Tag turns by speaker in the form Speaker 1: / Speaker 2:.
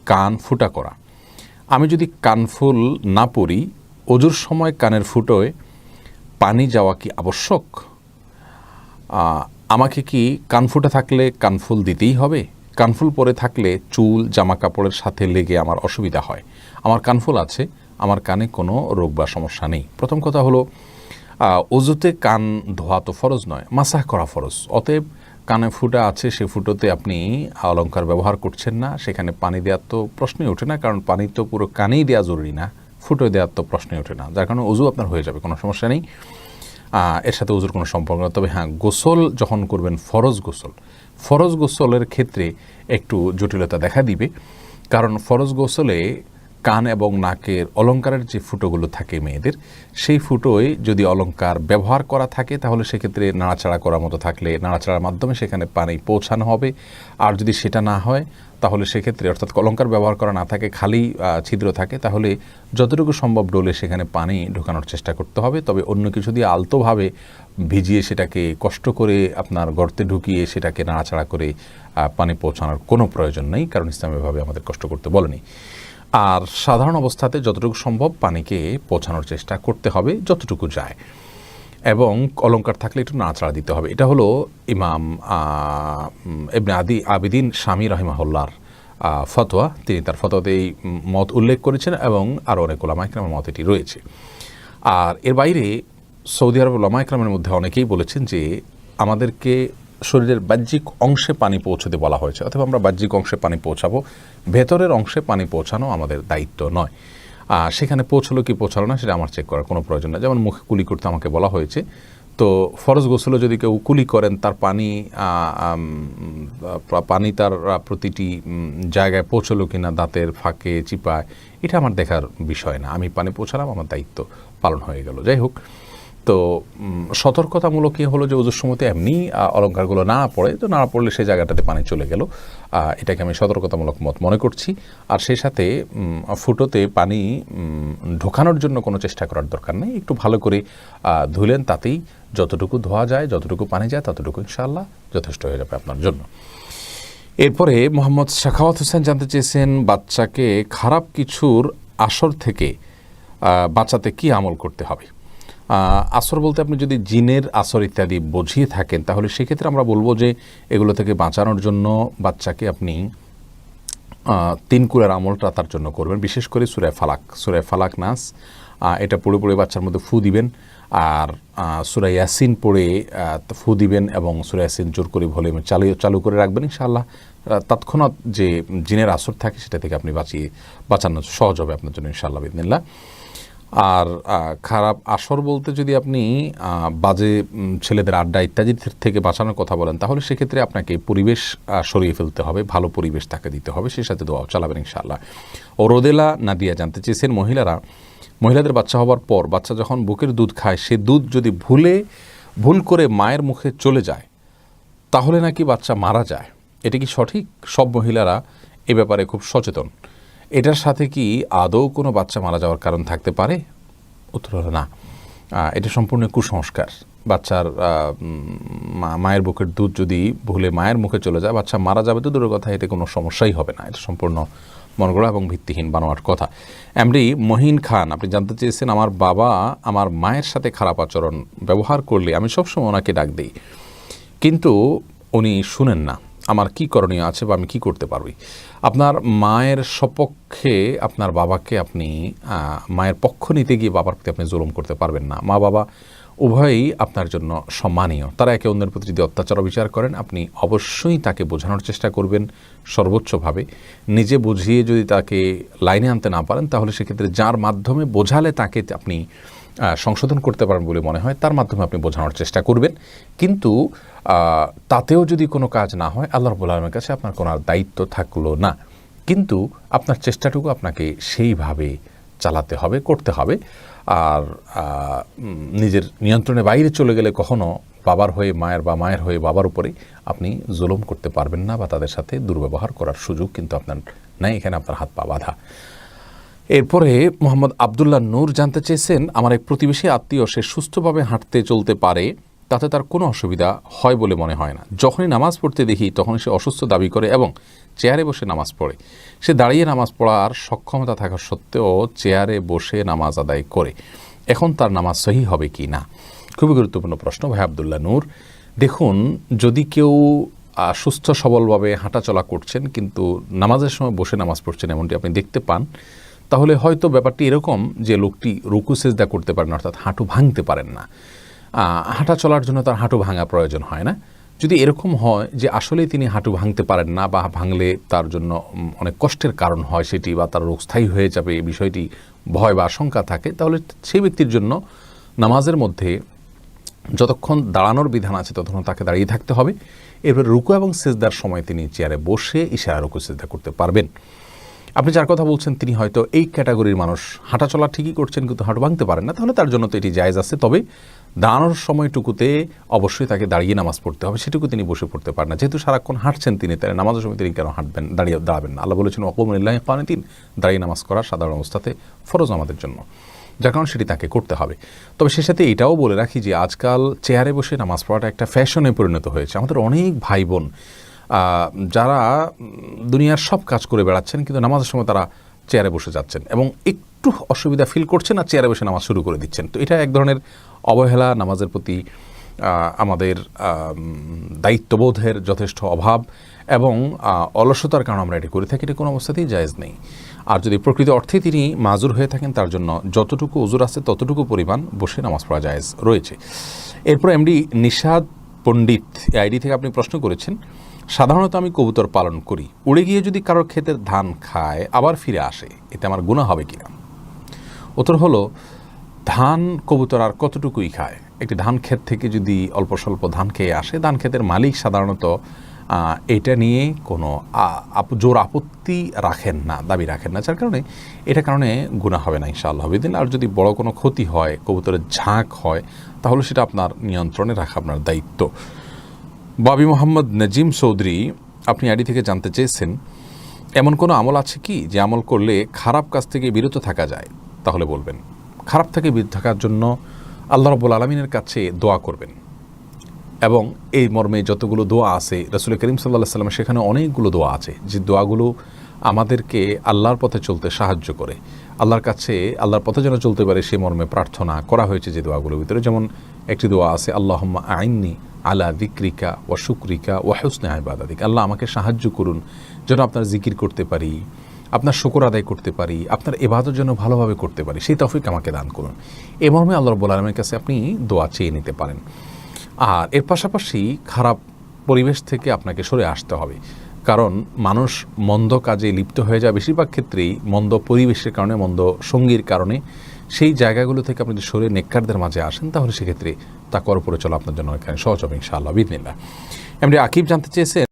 Speaker 1: কান ফুটা করা। আমি যদি কানফুল না পরি, ওজুর সময় কানের ফুটোয় পানি যাওয়া কি আবশ্যক? আমাকে কি কানফুটা থাকলে কানফুল দিতেই হবে? কানফুল পরে থাকলে চুল জামা কাপড়ের সাথে লেগে আমার অসুবিধা হয়। আমার কানফুল আছে, আমার কানে কোনো রোগ বা সমস্যা নেই। প্রথম কথা হলো, অজুতে কান ধোয়া তো ফরজ নয়, মাসাহ করা ফরজ। অতএব কানে ফুটা আছে, সে ফুটোতে আপনি অলংকার ব্যবহার করছেন না, সেখানে পানি দেওয়ার তো প্রশ্নই ওঠে না, কারণ পানি তো পুরো কানেই দেওয়া জরুরি না, ফুটোয় দেওয়ার তো প্রশ্নই ওঠে না, যার কারণে অজু আপনার হয়ে যাবে, কোনো সমস্যা নেই। এর সাথে অজুর কোনো সম্পর্ক না। তবে হ্যাঁ, গোসল যখন করবেন, ফরজ গোসলের ক্ষেত্রে একটু জটিলতা দেখা দিবে, কারণ ফরজ গোসলে কান এবং নাকের অলংকারের যে ফুটোগুলো থাকে মেয়েদের, সেই ফুটোয় যদি অলংকার ব্যবহার করা থাকে তাহলে সেক্ষেত্রে নাড়াচাড়া করার মতো থাকলে নাড়াচাড়ার মাধ্যমে সেখানে পানি পৌঁছানো হবে। আর যদি সেটা না হয় তাহলে সেক্ষেত্রে, অর্থাৎ অলংকার ব্যবহার করা না থাকে, খালি ছিদ্র থাকে, তাহলে যতটুকু সম্ভব ডোলে সেখানে পানি ঢোকানোর চেষ্টা করতে হবে। তবে অন্য কিছু দিয়ে আলতোভাবে ভিজিয়ে সেটাকে কষ্ট করে আপনার গর্তে ঢুকিয়ে সেটাকে নাড়াচাড়া করে পানি পৌঁছানোর কোনো প্রয়োজন নেই, কারণ ইসলামীভাবে আমাদের কষ্ট করতে বলেনি। আর সাধারণ অবস্থাতে যতটুকু সম্ভব পানিকে পৌঁছানোর চেষ্টা করতে হবে যতটুকু যায়, এবং অলংকার থাকলে একটু নাড়াচাড়া দিতে হবে। এটা হলো ইমাম ইবনে আবিদিন শামী রাহিমাহুল্লাহর ফতোয়া। তিনি তার ফতোয়াতে এই মত উল্লেখ করেছেন এবং আরও অনেক ওলামা ইকরামের মত এটি রয়েছে। আর এর বাইরে সৌদি আরব ওলামা ইকরামের মধ্যে অনেকেই বলেছেন যে আমাদেরকে শরীরের বাহ্যিক অংশে পানি পৌঁছতে বলা হয়েছে, অথবা আমরা বাহ্যিক অংশে পানি পৌঁছাবো, ভেতরের অংশে পানি পৌঁছানো আমাদের দায়িত্ব নয়। সেখানে পৌঁছলো কি পৌঁছালো না সেটা আমার চেক করার কোনো প্রয়োজন নেই। যেমন মুখে কুলি করতে আমাকে বলা হয়েছে, তো ফরজ গোসলে যদি কেউ কুলি করেন, তার পানি তার প্রতিটি জায়গায় পৌঁছলো কিনা, দাঁতের ফাঁকে চিপায়, এটা আমার দেখার বিষয় না। আমি পানি পৌঁছালাম, আমার দায়িত্ব পালন হয়ে গেল। যাই হোক, তো সতর্কতামূলক হলো যে ওজুর সময়তে এমনি অলংকারগুলো না পড়ে, তো না পড়লে সেই জায়গাটাতে পানি চলে গেল, এটাকে আমি সতর্কতামূলক মত মনে করছি। আর সেই সাথে ফুটোতে পানি ঢোকানোর জন্য কোনো চেষ্টা করার দরকার নেই, একটু ভালো করে ধুলেন, তাতেই যতটুকু ধোয়া যায়, যতটুকু পানি যায়, ততটুকু ইনশাআল্লাহ যথেষ্ট হয়ে যাবে আপনার জন্য। এরপরে মোহাম্মদ শাখাওয়াত হোসেন জানতে চেয়েছেন, বাচ্চাকে খারাপ কিছুর আসর থেকে বাঁচাতে কি আমল করতে হবে? আসর বলতে আপনি যদি জিনের আসর ইত্যাদি বুঝিয়ে থাকেন, তাহলে সেক্ষেত্রে আমরা বলবো যে এগুলো থেকে বাঁচানোর জন্য বাচ্চাকে আপনি 3 কুলের আমলটা তার জন্য করবেন। বিশেষ করে সূরা ফালাক নাস, এটা পড়ে পড়ে বাচ্চার মধ্যে ফু দিবেন, আর সূরা ইয়াসিন পড়ে ফু দিবেন, এবং সূরা ইয়াসিন জোর করে ভলিউমে চালু করে রাখবেন। ইনশাআল্লাহ তৎক্ষণাৎ যে জিনের আসর থাকে সেটা থেকে আপনি বাঁচানো সহজ হবে আপনার জন্য ইনশাআল্লাহ বিইذনিল্লাহ। আর খারাপ আসর বলতে যদি আপনি বাজে ছেলেদের আড্ডা ইত্যাদি থেকে বাঁচানোর কথা বলেন, তাহলে সেক্ষেত্রে আপনাকে পরিবেশ সরিয়ে ফেলতে হবে, ভালো পরিবেশ তাকে দিতে হবে, সেই সাথে দোয়াও চালাবেন ইনশাআল্লাহ। ও রোদেলা নাদিয়া জানতে চেয়েছেন, মহিলাদের বাচ্চা হওয়ার পর বাচ্চা যখন বুকের দুধ খায়, সে দুধ যদি ভুল করে মায়ের মুখে চলে যায়, তাহলে নাকি বাচ্চা মারা যায়। এটা কি সঠিক? সব মহিলারা এ ব্যাপারে খুব সচেতন। এটার সাথে কি আদৌ কোনো বাচ্চা মারা যাওয়ার কারণ থাকতে পারে? উত্তর হলো না। এটা সম্পূর্ণ কুসংস্কার। বাচ্চার মায়ের বুকের দুধ যদি ভুলে মায়ের মুখে চলে যায়, বাচ্চা মারা যাবে তো দূরের কথা, এতে কোনো সমস্যাই হবে না। এটা সম্পূর্ণ মনগড়া এবং ভিত্তিহীন বানোয়াট কথা। এমডি মহিন খান, আপনি জানতে চেয়েছেন, আমার বাবা আমার মায়ের সাথে খারাপ আচরণ ব্যবহার করলে আমি সবসময় ওনাকে ডাক দিই, কিন্তু উনি শুনেন না। আমার কি করণীয় আছে বা আমি কি করতে পারবি? আপনার মায়ের সপক্ষে আপনার বাবাকে আপনি মায়ের পক্ষ নিতে গিয়ে বাবার প্রতি আপনি জুলুম করতে পারবেন না। মা বাবা উভয়ই আপনার জন্য সম্মানীয়। তারা একে অন্যের প্রতি যদি অত্যাচার অবিচার করেন, আপনি অবশ্যই তাকে বোঝানোর চেষ্টা করবেন সর্বোচ্চভাবে। নিজে বুঝিয়ে যদি তাকে লাইনে আনতে না পারেন, তাহলে সেক্ষেত্রে যার মাধ্যমে বোঝালে তাকে আপনি সংশোধন করতে পারেন বলে মনে হয়, তার মাধ্যমে আপনি বোঝানোর চেষ্টা করবেন। কিন্তু তাতেও যদি কোনো কাজ না হয়, আল্লাহ রাব্বুল আলামিনের কাছে আপনার কোনো দায়িত্ব থাকলো না। কিন্তু আপনার চেষ্টাটুকু আপনাকে সেইভাবে চালাতে হবে, করতে হবে। আর নিজের নিয়ন্ত্রণের বাইরে চলে গেলে কখনো বাবার হয়ে মায়ের বা মায়ের হয়ে বাবার উপরে আপনি জুলুম করতে পারবেন না, বা তাদের সাথে দুর্ব্যবহার করার সুযোগ কিন্তু আপনার নাই। এখানে আপনার হাত পা বাঁধা। এরপরে মোহাম্মদ আবদুল্লাহ নূর জানতে চেয়েছেন, আমার এক প্রতিবেশী আত্মীয়, সে সুস্থভাবে হাঁটতে চলতে পারে, তাতে তার কোনো অসুবিধা হয় বলে মনে হয় না। যখনই নামাজ পড়তে দেখি তখন সে অসুস্থ দাবি করে এবং চেয়ারে বসে নামাজ পড়ে। সে দাঁড়িয়ে নামাজ পড়ার সক্ষমতা থাকা সত্ত্বেও চেয়ারে বসে নামাজ আদায় করে, এখন তার নামাজ সহি হবে কি না? খুবই গুরুত্বপূর্ণ প্রশ্ন ভাই আবদুল্লাহ নূর। দেখুন, যদি কেউ সুস্থ সবলভাবে হাঁটাচলা করছেন কিন্তু নামাজের সময় বসে নামাজ পড়ছেন এমনটি আপনি দেখতে পান, তাহলে হয়তো ব্যাপারটি এরকম যে লোকটি রুকু সেজদা করতে পারেন, অর্থাৎ হাঁটু ভাঙতে পারেন না। হাঁটা চলার জন্য তার হাঁটু ভাঙা প্রয়োজন হয় না। যদি এরকম হয় যে আসলেই তিনি হাঁটু ভাঙতে পারেন না বা ভাঙলে তার জন্য অনেক কষ্টের কারণ হয় সেটি, বা তার রোগ স্থায়ী হয়ে যাবে এই বিষয়টি ভয় বা আশঙ্কা থাকে, তাহলে সেই ব্যক্তির জন্য নামাজের মধ্যে যতক্ষণ দাঁড়ানোর বিধান আছে ততক্ষণ তাকে দাঁড়িয়ে থাকতে হবে। এরপর রুকু এবং সেজদার সময় তিনি চেয়ারে বসে ইশারা রুকু সেজদা করতে পারবেন। আপনি যার কথা বলছেন তিনি হয়তো এই ক্যাটাগরির মানুষ, হাঁটা চলা ঠিকই করছেন কিন্তু হাঁটু ভাঙতে পারেন না, তাহলে তার জন্য তো এটি জায়েজ আছে। তবে দাঁড়ানোর সময়টুকুতে অবশ্যই তাকে দাঁড়িয়ে নামাজ পড়তে হবে, সেটুকু তিনি বসে পড়তে পারেন না। যেহেতু সারাক্ষণ হাঁটছেন তিনি, তাই নামাজের সময় তিনি কেন হাঁটবেন, দাঁড়াবেন না? আল্লাহ বলেছেন ওয়াকুমুলিল্লাহি কানিতিন, দাঁড়িয়ে নামাজ করা সাধারণ অবস্থাতে ফরজ আমাদের জন্য, যার কারণে সেটি তাকে করতে হবে। তবে সে সাথে এটাও বলে রাখি যে আজকাল চেয়ারে বসে নামাজ পড়াটা একটা ফ্যাশনে পরিণত হয়েছে। আমাদের অনেক ভাই বোন যারা দুনিয়ার সব কাজ করে বেড়াচ্ছেন কিন্তু নামাজের সময় তারা চেয়ারে বসে যাচ্ছেন এবং একটু অসুবিধা ফিল করছেন আর চেয়ারে বসে নামাজ শুরু করে দিচ্ছেন। তো এটা এক ধরনের অবহেলা, নামাজের প্রতি আমাদের দায়িত্ববোধের যথেষ্ট অভাব এবং অলসতার কারণে আমরা এটি করে থাকি। এটা কোনো অবস্থাতেই জায়েজ নেই। আর যদি প্রকৃত অর্থে তিনি মাজুর হয়ে থাকেন, তার জন্য যতটুকু উজুর আছে ততটুকু পরিমাণ বসে নামাজ পড়া জায়েজ রয়েছে। এরপর এমডি নিশাদ পণ্ডিত আইডি থেকে আপনি প্রশ্ন করেছেন, সাধারণত আমি কবুতর পালন করি, উড়ে গিয়ে যদি কারোর ক্ষেতের ধান খায় আবার ফিরে আসে, এতে আমার গুনাহ হবে কিনা? উত্তর হলো, ধান কবুতর আর কতটুকুই খায়। একটি ধান ক্ষেত থেকে যদি অল্প স্বল্প ধান খেয়ে আসে, ধান ক্ষেতের মালিক সাধারণত এটা নিয়ে কোনো জোর আপত্তি রাখেন না, দাবি রাখেন না, যার কারণে এটার কারণে গুনাহ হবে না ইনশাআল্লাহ বিদিন। আর যদি বড় কোনো ক্ষতি হয়, কবুতরের ঝাঁক হয়, তাহলে সেটা আপনার নিয়ন্ত্রণে রাখা আপনার দায়িত্ব। বাবি মোহাম্মদ নজিম চৌধুরী আপনি আইডি থেকে জানতে চেয়েছেন, এমন কোনো আমল আছে কি যে আমল করলে খারাপ কাজ থেকে বিরত থাকা যায়? তাহলে বলবেন। খারাপ থেকে বিরত থাকার জন্য আল্লাহ রাব্বুল আলামিনের কাছে দোয়া করবেন এবং এই মর্মে যতগুলো দোয়া আছে রাসূল করিম সাল্লাল্লাহু আলাইহি ওয়াসাল্লাম সেখানে অনেকগুলো দোয়া আছে যে দোয়াগুলো আমাদেরকে আল্লাহর পথে চলতে সাহায্য করে, আল্লাহর কাছে আল্লাহর পথে যেন চলতে পারে সেই মর্মে প্রার্থনা করা হয়েছে যে দোয়াগুলোর ভিতরে। যেমন একটি দোয়া আছে, আল্লাহুম্মা আইন্নি আলা যিকরিকা ওয়া শুকরিকা ওয়া হুসনি ইবাদাতিক, আল্লাহ আমাকে সাহায্য করুন যেন আপনার জিকির করতে পারি, আপনার শুকর আদায় করতে পারি, আপনার ইবাদত যেন ভালোভাবে করতে পারি, সেই তৌফিক আমাকে দান করুন। এই মর্মে আল্লাহ রাব্বুল আলামিনের কাছে আপনি দোয়া চেয়ে নিতে পারেন। আর এর পাশাপাশি খারাপ পরিবেশ থেকে আপনাকে সরে আসতে হবে, কারণ মানুষ মন্দ কাজে লিপ্ত হয়ে যায় বেশিরভাগ ক্ষেত্রেই মন্দ পরিবেশের কারণে, মন্দ সঙ্গীর কারণে। সেই জায়গাগুলো থেকে আপনি যদি সরে নেককারদের মাঝে আসেন তাহলে সেক্ষেত্রে তাকওয়ার উপরে চলা আপনার জন্য এখানে সহজ হবে ইনশাআল্লাহ বিইذনিল্লাহ। এমনি আকিব জানতে চেয়েছেন,